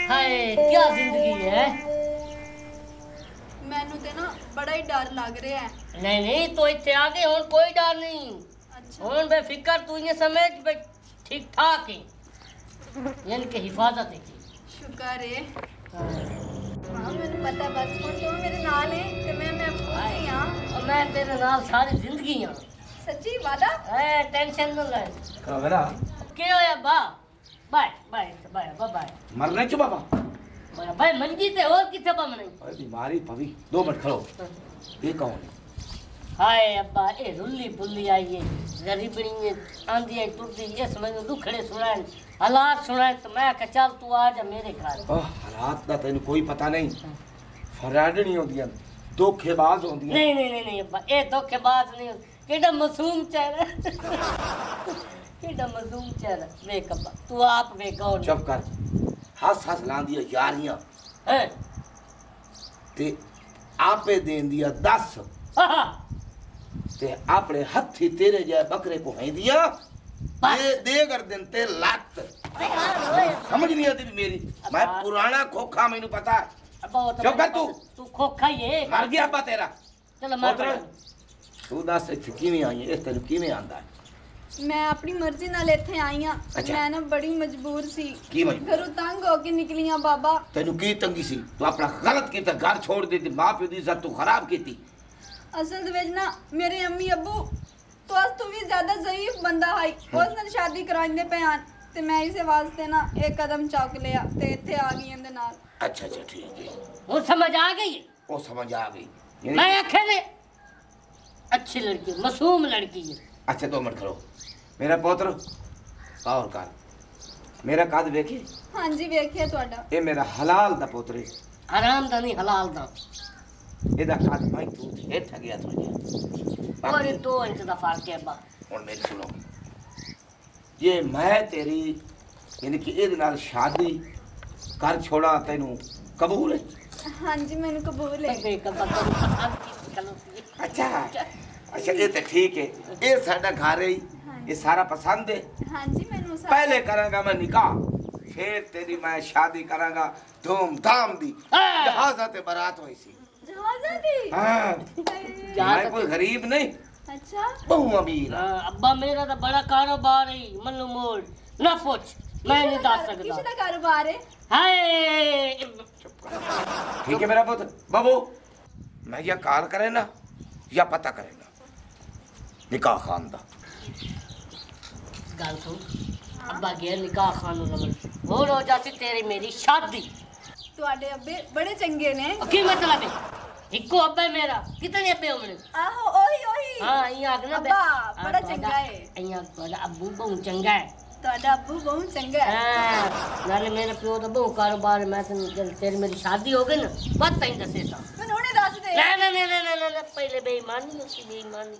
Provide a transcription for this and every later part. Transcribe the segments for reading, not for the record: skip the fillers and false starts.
हाय क्या जिंदगी है। मैनू ते ना बड़ा ही डर लग रहा है। नहीं नहीं तो इतने आगे और कोई डर नहीं। अच्छा और बेफिक्र तू ये समझ बे ठीक ठाक है यानी कि हिफाजत है की। शुक्र है। हाँ मैंने पता बस हुण तू मेरे नाल है ते मैं महफूज ही हां और मैं तेरे नाल सारी जिंदगी हां। सच्ची वादा। ए टेंशन न ले। कमरा के होया बा बाय बाय बाय बाय मरने क्यों बाबा? भाई मंजी ते और किथे बमने। अरे बीमारी पवी 2 मिनट खड़ो। ये कौन है? हाय अब्बा ए रुल्ली बुल्ली आई है गरीबनी है आंधी है टूटी ये समझ दुखड़े सुनाए हालात सुनाए तो मैं कह चल तू आ जा मेरे घर। हालात दा तेन कोई पता नहीं। फराडनी होंदियां धोखेबाज होंदियां। नहीं नहीं नहीं नहीं अब्बा ए धोखेबाज नहीं केड़ा मासूम चेहरा केड़ा मासूम चेहरा वेख अब्बा तू आप वेख और चुप कर। हस हस लांदियां यारियां हैं ते आपे देन दिया 10 ते अपने हथी तेरे जाए बकरे को हैं दिया दे कर दिन ते लात। समझ नहीं आती मेरी। मैं पुराना खोखा मैनू पता है। अब्बा वो तो चुप कर तू खोखा ही है मर गया अब्बा तेरा। चलो मर पुत्र, तू दस इत्थे किवें आई है तेन किवें आंदा है? मैं अपनी मर्जी नाल इत्थे आई हां। अच्छा। मैं ना बड़ी मजबूर सी की मजबूर? घरों तंग होके निकली हां बाबा। तेनू की तंगी सी? तू अपना गलत कीता घर छोड़ दी मां प्यो दी इज्जत तू खराब कीती। असल दे विच ना मेरे अम्मी अब्बू तो अस तू भी ज्यादा ज़ईफ बंदा है उस नाल शादी कराइंदे पे आन ते मैं इसे वास्ते ना एक कदम चौक लिया ते इत्थे आ गई इंदे नाल। अच्छा अच्छा ठीक है वो समझ आ गई वो समझ आ गई। मैं आखे ने अच्छी लड़की मासूम लड़की है। अच्छा 2 मिनट खड़ो। मेरा पुत्र और कर मेरा कद वेखे। हाँ जी वेखिया तुहाडा। ये मेरा हलाल दा पुत्र है। हराम दा नहीं हलाल दा। एदा कद भाई तू हेठ गया थोड़ा और 2 इंच दा फर्क है अब्बा। और मेरी सुनो ये मैं तेरी यानी कि ਇਹਦੇ ਨਾਲ शादी कर छोड़ा तेनू कबूल है? हाँ जी मैंने कबूल है। देख अब्बा तेरी पसंद की चलो अच्छा अच्छा ये तो ठीक है। ये साडा घर है ये सारा पसंद है। हाँ जी मैंने पहले करांगा मैं निकाह फिर तेरी मैं शादी करांगा धूमधाम दी। जहाज़ ते बारात होई सी। जहाज़ा दी। हाँ मैं कोई गरीब नहीं अच्छा बहु अमीर। अब्बा मेरा तो बड़ा कारोबार है मन्नू मोड़ ना पूछ मैं नहीं दस सकता। किसदा कारोबार है? हाय ठीक है मेरा पुत्र बाबू मैं या कॉल करे ना या पता करे ना निकाह खान दा गल सुन अब्बा गया निकाह खान हो जाती तेरी मेरी शादी। तुहाडे अब्बे बड़े चंगे ने। की मतलब है इको अब्बा है मेरा कितने अब्बे होने? आहो ओही ओही। हां यहाँ आगना अब्बा बड़ा चंगा है। यहाँ बड़ा अब्बू बहुत चंगा है। तुहाडा अब्बू बहुत चंगा है। हां नाले मेरे प्यो तो बहुत कारोबार है। मैं तेरी मेरी शादी हो गई ना पता ही दसे सा मैं हुणे दस दे। ना ना ना ना ना पहले बेईमानी होती बेईमानी।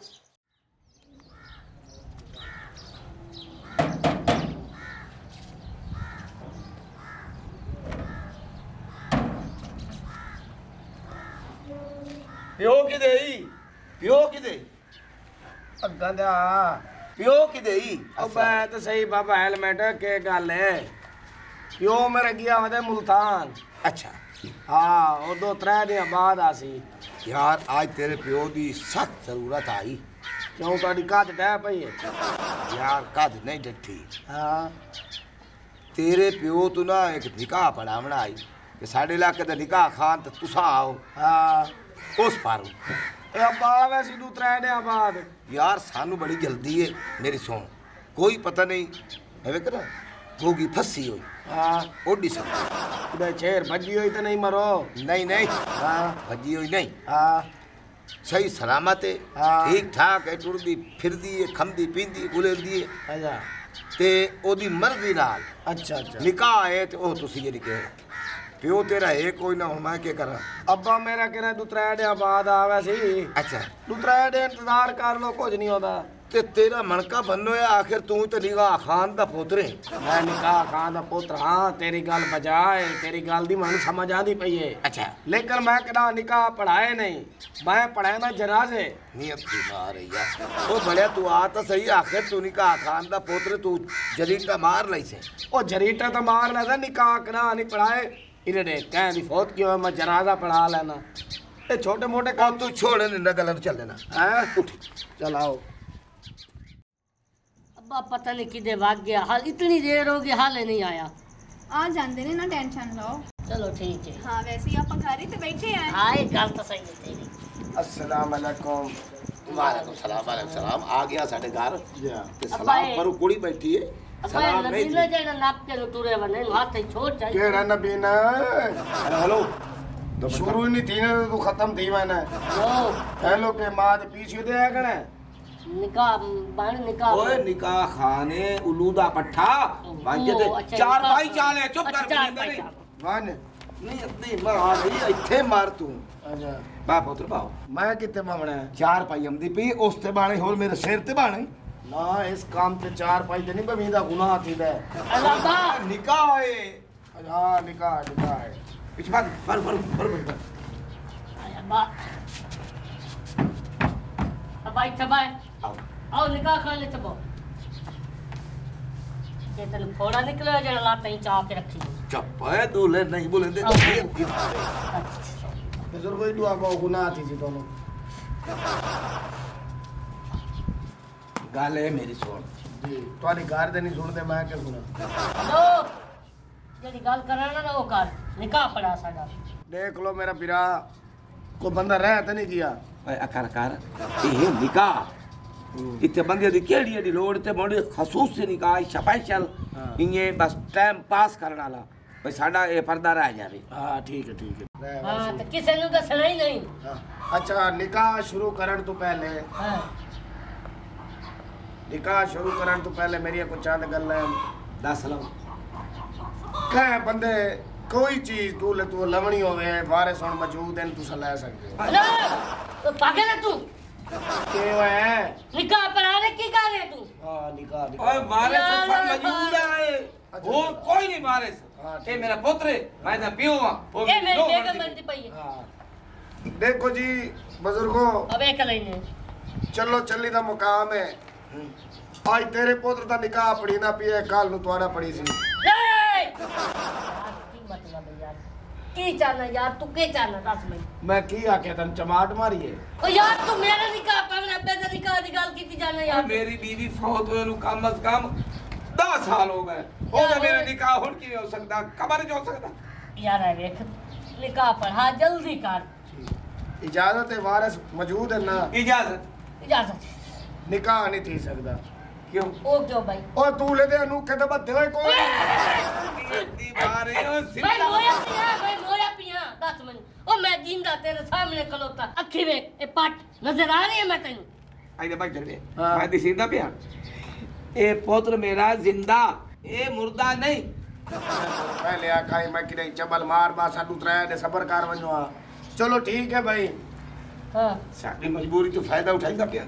प्यो किदे ਅੱਗਾ ਦਾ प्यो किदे ਉਹ ਮੈਂ ਤਾਂ ਸਹੀ ਬਾਬਾ ਹੈਲਮਟ ਕੇ ਗੱਲ ਹੈ ਪਿਓ ਮੇਰਾ ਗਿਆ ਉਹਦੇ ਮੁਲਤਾਨ। अच्छा ਹਾਂ ਉਹ 2-3 ਦਿਨ ਬਾਅਦ ਆਸੀ। यार आज तेरे प्यो दी सख्त जरूरत आई। ਕਿਉਂ ਤੁਹਾਡੀ ਕਾਤ ਡੈ ਪਈ ਹੈ? यार कद नहीं डठी ਹਾਂ तेरे प्यो तू ना एक निकाह पढ़ावना आई कि साढ़े इलाके का निकाह खान तो तुसा आओ ਹਾਂ उस पार ਇਹ ਅੱਬਾ ਆਵੇ ਸੀ 2-3 ਦਿਨ ਬਾਅਦ। यार सानू बड़ी जल्दी है मेरी सुन कोई पता नहीं है करा गोगी फंसी हुई ਹਾਂ ओडी सब ਉਹਦੇ ਛੇਰ ਭੱਜੀ ਹੋਈ ਤਾਂ ਨਹੀਂ ਮਰੋ। नहीं नहीं ਹਾਂ भजी हुई नहीं ਹਾਂ सही सलामत है हाँ। ठीक ठाक है टुरदी फिरदी है खमदी पींदी गुलेंदी है ਅੱਛਾ ते ओदी मर्जी नाल ਅੱਛਾ ਅੱਛਾ निकाह है ते ओ तुसी ये निके प्यो तेरा है कोई ना हुन मैं क्या करा। ਅੱਬਾ ਮੇਰਾ ਕਿਹੜਾ 2-3 ਦਿਨ ਬਾਅਦ ਆਵੇ ਸੀ। अच्छा 2-3 ਦਿਨ ਇੰਤਜ਼ਾਰ ਕਰ ਲੋ ਕੁਝ ਨਹੀਂ ਹੁੰਦਾ। ते तेरा मनका बनो है आखिर तू तो निगाह खान दा पुत्र है। मैं निकाह खान दा पुत्र हाँ तेरी गल बजाए तेरी गल दी मैनू समझ आती पई है। अच्छा लेकिन मैं कदा निकाह पढ़ाए नहीं मैं पढ़ाए ना जनाजे। नियत की मार है यार ओ बड़े तू आ तो सही आखिर तू निगाह खान दा पुत्र तू जरीटा मार लई से ओ जरीटा तो मार लेता निकाह कदा नहीं पढ़ाए इन्हें कह दी फौत क्यों मैं जनाजा पढ़ा लेना ये छोटे मोटे काम तू छोड़ निंदा गलत चल देना है। चल आओ अब्बा पता नहीं किधे भाग गया हाल इतनी देर हो गई हाल नहीं आया। आ जाते ने ना टेंशन लो। चलो ठीक है। हाँ वैसे ही आप घर ही तो बैठे हैं। हाँ ये गल तो सही है तेरी। अस्सलाम वालेकुम। वालेकुम सलाम आ गया साडे घर ते अब्बा सलाम ये- करो कुड़ी बैठी है अब्बा सलाम नहीं नबीना जेड़ा नाप के तुरे बने हाथ ही छोड़ चाहिए। केड़ा नबीना हेलो शुरू ही नहीं थी ना तू खत्म थी मैंने ओ हेलो के मां दे पीछे दे आगने निकाह बन निकाह ओए निकाह खाने उलूदा पट्ठा भाई ते अच्छा, चार निकाह- भाई चाले चुप अच्छा, कर चार बोलिंदा भाई नहीं। चाल। वन नहीं अपनी मां नहीं इथे मार तू अच्छा बा पुत्र पाओ मैं कितने बमना है चार पाई हमदी पी उस ते बाणे होर मेरे सिर ते बाणे ना इस काम ते चार पाई ते नहीं बमीदा गुनाह थी दे अल्लाह निकाह है हां निकाह है पिछ बात पर अब्बा अब्बा इतना बाय आओ आओ निकाह खाने चबो ये तन फोड़ा निकले जरा लात ही चाह के रखी। चुप है दूल्हे नहीं बोलेंदे बुजुर्ग कोई दुआ को गुनाह थी जी दोनों गल है मेरी सुन जी तुम्हारी घर दे नहीं सुनते मैं क्या सुना हेलो जेडी गल कराना ना वो कर निकाह पड़ा साडा। देख लो मेरा बिरा कोई बंदा रह तो नहीं गया ओए अकार ये निकाह इतने बंदे दी केड़ी एडी लोड़ ते मोड़ी खसूस से निकाह स्पेशल हाँ। इने बस टाइम पास करने वाला भाई साडा ये पर्दा रह जावे। हाँ ठीक है रह हां वैसे। तो किसे नु दसना ही नहीं। हाँ। अच्छा निकाह शुरू करन तो पहले हां निकाह शुरू करन तो पहले मेरी कुछ चंद गल्लां दस लो कह बंदे कोई चीज तू ले तू लवणी होवे वारिस हुन मौजूद हैं तुस ले सकते हो अरे तो पागल है तू के है निकाह पढ़ाने की कर रहे तू। हां निकाह ओए निकाह मारे से यार, सब मौजूद है अच्छा। और कोई नहीं मारे से हाँ, ये ठीक। मेरा पुत्र है मैं दा पियो हां वो ये मेरी दो बेगम मर्जी। बनती पई है। हाँ देखो जी बुजुर्गों अब एक लेने चलो चली दा मुकाम है आज तेरे पुत्र दा निकाह पड़ी ना पिए कल नु तुम्हारा पड़ी सी ए की मतलब है यार की चाहना यार तू के चाहना दस मिनट मैं की आखे तन चमाट मारिए ओ यार तू मेरा निकाह पढ़ना अब्बे दा निकाह दी गल कीती जाना यार। मेरी बीवी फौत हुए नु कम अज कम 10 साल हो गए हो यार, मेरा ओए। निकाह हुन की हो सकता कबर जो हो सकता यार है देख निकाह पढ़ा जल्दी कर। इजाजत है वारिस मौजूद है ना इजाजत निकाह नहीं थी सकदा क्यों ओ क्यों भाई ओ तू ले दे अनूखे ते बद्धे होए कोई दी मारे ओ भाई मोया पिया 10 मिनट ओ मैं जिंदा तेरे सामने खलोता अखी वे ए पट नजर आ रही है मैं तेनु। आइए भाई चल हाँ। मैं दिसींदा पिया ए पुत्र मेरा जिंदा ए मुर्दा नहीं पहले आकाई मैं कि नहीं चबल मार बा साडू त्रै ने सबर कर वणो चलो ठीक है भाई हां साडी मजबूरी तो फायदा उठाइंदा पिया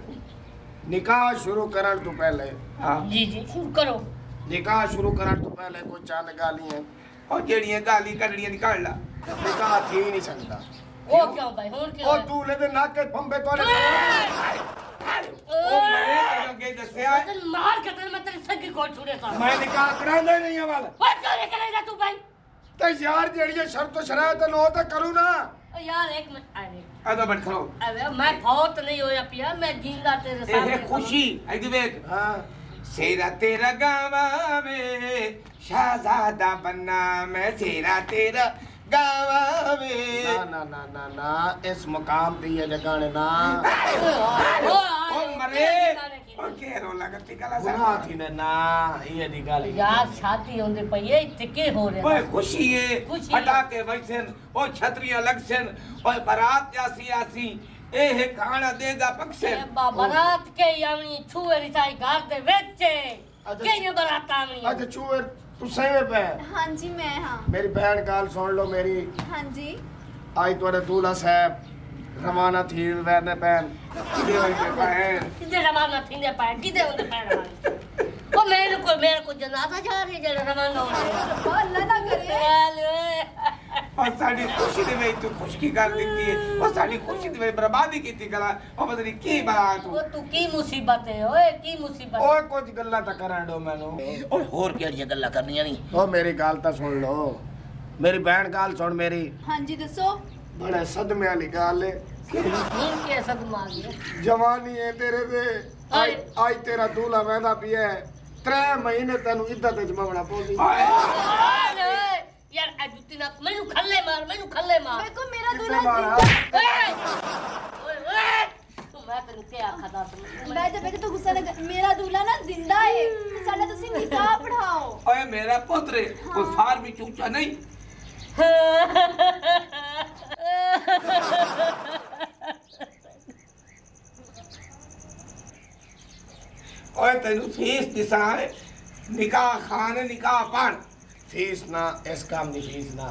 निकाह शुरू करन तो पहले हां जी जी शुरू करो। निकाह शुरू करन तो पहले कोई चंद गाली है और जेड़ियां गाली कढड़ियां निकाल ला निकाह थी नहीं सकता ओ क्यों भाई हुन क्यों ओ तू ले दे नाके फंबे तोरे ओ मैं तेरे के दसया तन मार के तेरे मैं तेरी सगी को छुड़े सा मैं निकाह करांदा नहीं है वाला ओ क्यों नहीं करेगा तू भाई। ते यार जेड़ी शर्त शरायत नो तो करूं ना ओ यार एक मिनट अरे आदा बैठ खड़ो अबे मैं फौत नहीं होया पिया मैं जिंदा तेरे ए सामने खुशी आई देख हां सेरा तेरा गावा में शहजादा बनना मैं सेरा तेरा गावा में ना ना ना ना ना इस मुकाम पे ये जगाने ना ओ मरे और के रो लगती कला गुनाह थी ना ये दी गाली यार शादी होंदे पई है इतके हो रहे ओए खुशी है खुशी। हटा के वैसन ओ छतरियां लगसन ओए बारात जासी आसी ए है खाना देगा पक्षन बारात के यानी छुए रिसाई घर दे वेचे के ये बारात आनी अच्छा चूर तू सही पे हाँ जी मैं हाँ। मेरी बहन गाल सुन लो मेरी हाँ जी आज तोरे दूल्हा साहब रवाना थी वैने पैन किदे वैने पैन किदे रवाना थींदे पाए किदे हुंदे पाए रवाना ओ मेरे को जनाजा जा रही जेड़ा रवाना हो अल्लाह ना करे और साडी खुशी दे में तू खुशकी कर देती है और साडी खुशी दे में बर्बादी कीती गला और पता नहीं की बला तू ओ तू की मुसीबत है ओए की मुसीबत ओए कुछ गल्ला ता करन दो मैनू ਓਏ ਹੋਰ ਕਿਹੜੀਆਂ ਗੱਲਾਂ ਕਰਨੀਆਂ ਨਹੀਂ ओ मेरी गाल ता सुन लो मेरी बहन गाल सुन मेरी हाँ जी दसो बड़े सदमे वाली गाल है नींद के सदमा आ गया जवानी है तेरे दे आज तेरा दूल्हा वहदा पिया है 3 महीने तेनू इद्दत च मवना पोसी यार आ जुत्ती ना मैनू खल्ले मार मेरे को मेरा दूल्हा मारा। ओए ओए तू मैं तेनू क्या आखा दस बैठे तो गुस्सा लगा मेरा दूल्हा ना जिंदा है साडा तुसी निकाह पढ़ाओ ओए मेरा पुत्र कोई फार भी चूचा नहीं ओए तेनू फीस दिसा है निकाह खान निकाह पढ़ फीस ना इस काम दी फीस ना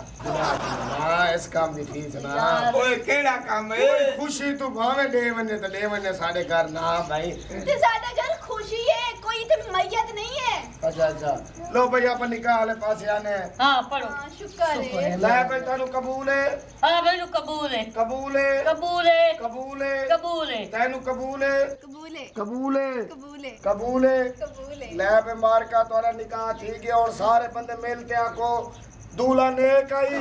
इस काम दी फीस ना ओए केड़ा काम है खुशी तू भावे दे वने साडे घर ना भाई ते साडा घर खुशी है कोई ते मैयत नहीं है अच्छा लो भाई अपन निकाह वाले पास आने हां पढ़ो हाँ, शुक्र है ले भाई तेनू कबूल है हां मैनू कबूल है कबूल है कबूल है कबूल है कबूल है तेनू कबूल है कबूल है कबूल है कबूल है कबूल है कबूल है ले पे मार का तोरा निकाह थी गया और सारे बंदे मिलते आको दूल्हा नेक आई